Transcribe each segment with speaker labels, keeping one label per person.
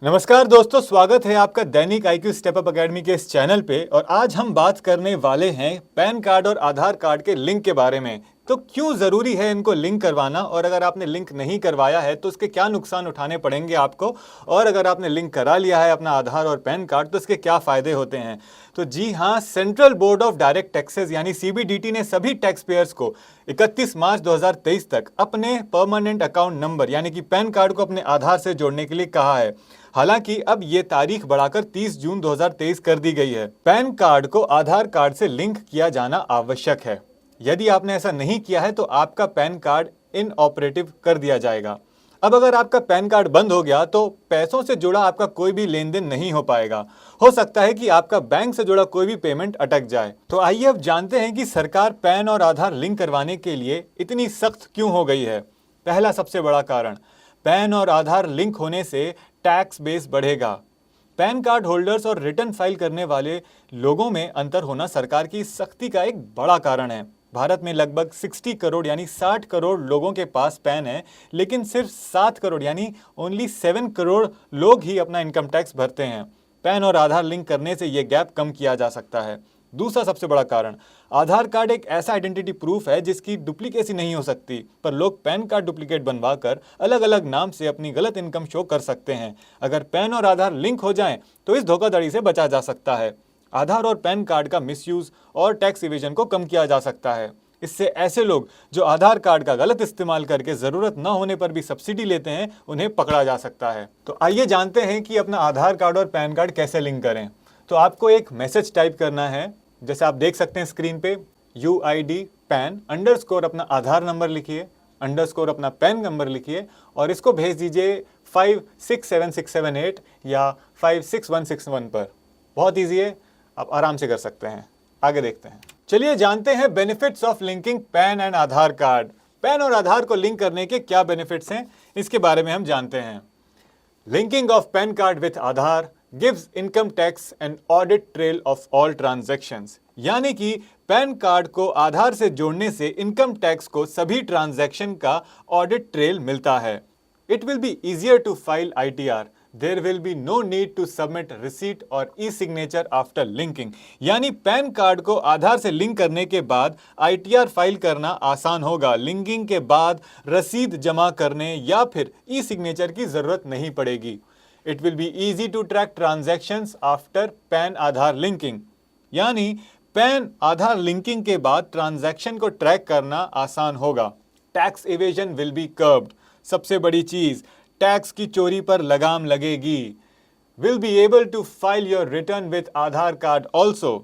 Speaker 1: नमस्कार दोस्तों, स्वागत है आपका दैनिक आईक्यू स्टेप अप अकेडमी के इस चैनल पे। और आज हम बात करने वाले हैं पैन कार्ड और आधार कार्ड के लिंक के बारे में। तो क्यों ज़रूरी है इनको लिंक करवाना, और अगर आपने लिंक नहीं करवाया है तो उसके क्या नुकसान उठाने पड़ेंगे आपको, और अगर आपने लिंक करा लिया है अपना आधार और पैन कार्ड तो इसके क्या फ़ायदे होते हैं। तो जी हाँ, central board of direct taxes यानी सीबीडीटी ने सभी टैक्स पेयर्स को 31 मार्च 2023 तक अपने परमानेंट अकाउंट नंबर यानी कि पैन कार्ड को अपने आधार से जोड़ने के लिए कहा है। हालांकि अब ये तारीख बढ़ाकर 30 जून 2023 कर दी गई है। पैन कार्ड को आधार कार्ड से लिंक किया जाना आवश्यक है। यदि आपने ऐसा नहीं किया है तो आपका पैन कार्ड इनऑपरेटिव कर दिया जाएगा। अब अगर आपका पैन कार्ड बंद हो गया तो पैसों से जुड़ा आपका कोई भी लेन देन नहीं हो पाएगा। हो सकता है कि आपका बैंक से जुड़ा कोई भी पेमेंट अटक जाए। तो आइए अब जानते हैं कि सरकार पैन और आधार लिंक करवाने के लिए इतनी सख्त क्यों हो गई है। पहला सबसे बड़ा कारण, पैन और आधार लिंक होने से टैक्स बेस बढ़ेगा। पैन कार्ड होल्डर्स और रिटर्न फाइल करने वाले लोगों में अंतर होना सरकार की सख्ती का एक बड़ा कारण है। भारत में लगभग 60 करोड़ यानी 60 करोड़ लोगों के पास पैन है, लेकिन सिर्फ 7 करोड़ यानी ओनली 7 करोड़ लोग ही अपना इनकम टैक्स भरते हैं। पैन और आधार लिंक करने से यह गैप कम किया जा सकता है। दूसरा सबसे बड़ा कारण, आधार कार्ड एक ऐसा आइडेंटिटी प्रूफ है जिसकी डुप्लीकेसी नहीं हो सकती, पर लोग पैन कार्ड डुप्लीकेट बनवाकर अलग अलग नाम से अपनी गलत इनकम शो कर सकते हैं। अगर पैन और आधार लिंक हो जाएं तो इस धोखाधड़ी से बचा जा सकता है। आधार और पैन कार्ड का मिसयूज और टैक्स इवेजन को कम किया जा सकता है। इससे ऐसे लोग जो आधार कार्ड का गलत इस्तेमाल करके जरूरत न होने पर भी सब्सिडी लेते हैं, उन्हें पकड़ा जा सकता है। तो आइए जानते हैं कि अपना आधार कार्ड और पैन कार्ड कैसे लिंक करें। तो आपको एक मैसेज टाइप करना है, जैसे आप देख सकते हैं स्क्रीन पे, UID पैन अंडरस्कोर अपना आधार नंबर लिखिए, अंडरस्कोर अपना पैन नंबर लिखिए और इसको भेज दीजिए 567678 या 56161 पर। बहुत ईजी है, आप आराम से कर सकते हैं। आगे देखते हैं। चलिए जानते हैं benefits of linking pan and Aadhaar card. Pan और आधार को लिंक करने के क्या बेनिफिट्स हैं, इसके बारे में हम जानते हैं। Linking of pan card with Aadhaar gives income tax and audit trail of all transactions। यानी कि पैन कार्ड को आधार से जोड़ने से इनकम टैक्स को सभी ट्रांजैक्शन का ऑडिट ट्रेल मिलता है। It will be easier to file ITR। There will be no need to submit receipt और e-signature after linking। यानी पैन कार्ड को आधार से लिंक करने के बाद ITR फाइल करना आसान होगा। लिंकिंग के बाद रसीद जमा करने या फिर e-signature की जरूरत नहीं पड़ेगी। It will be easy to track transactions after pan Aadhaar linking. यानी पैन आधार लिंकिंग के बाद ट्रांजैक्शन को ट्रैक करना आसान होगा। Tax evasion will be curved. सबसे बड़ी चीज, टैक्स की चोरी पर लगाम लगेगी। Will be able to file your return with Aadhaar card also।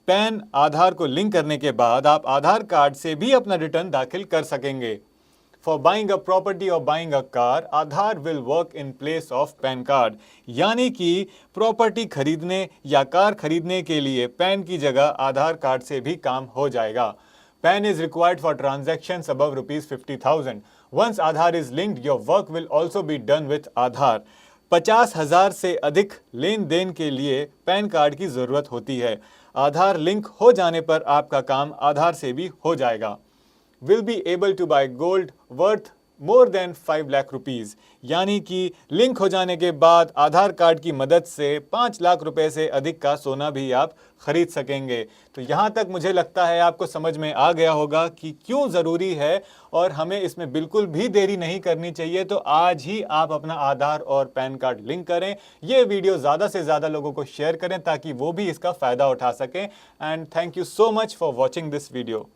Speaker 1: PAN Aadhaar को लिंक करने के बाद आप आधार कार्ड से भी अपना रिटर्न दाखिल कर सकेंगे। For buying a property or buying a car, Aadhaar will work in place of pan card. यानी कि प्रॉपर्टी खरीदने या कार खरीदने के लिए पैन की जगह आधार कार्ड से भी काम हो जाएगा। Pan is required for transactions above ₹50,000। Once Aadhaar is linked, your work will also be done with आधार। 50,000 से अधिक लेन देन के लिए पैन कार्ड की जरूरत होती है। आधार लिंक हो जाने पर आपका काम आधार से भी हो जाएगा। Will be able to buy gold worth more than 5 lakh rupees. यानी कि लिंक हो जाने के बाद आधार कार्ड की मदद से 5 लाख रुपए से अधिक का सोना भी आप खरीद सकेंगे। तो यहाँ तक मुझे लगता है आपको समझ में आ गया होगा कि क्यों ज़रूरी है, और हमें इसमें बिल्कुल भी देरी नहीं करनी चाहिए। तो आज ही आप अपना आधार और पैन कार्ड लिंक करें। ये वीडियो ज़्यादा से ज़्यादा लोगों को शेयर करें ताकि वो भी इसका फ़ायदा उठा सकें। And thank you so much for watching this video.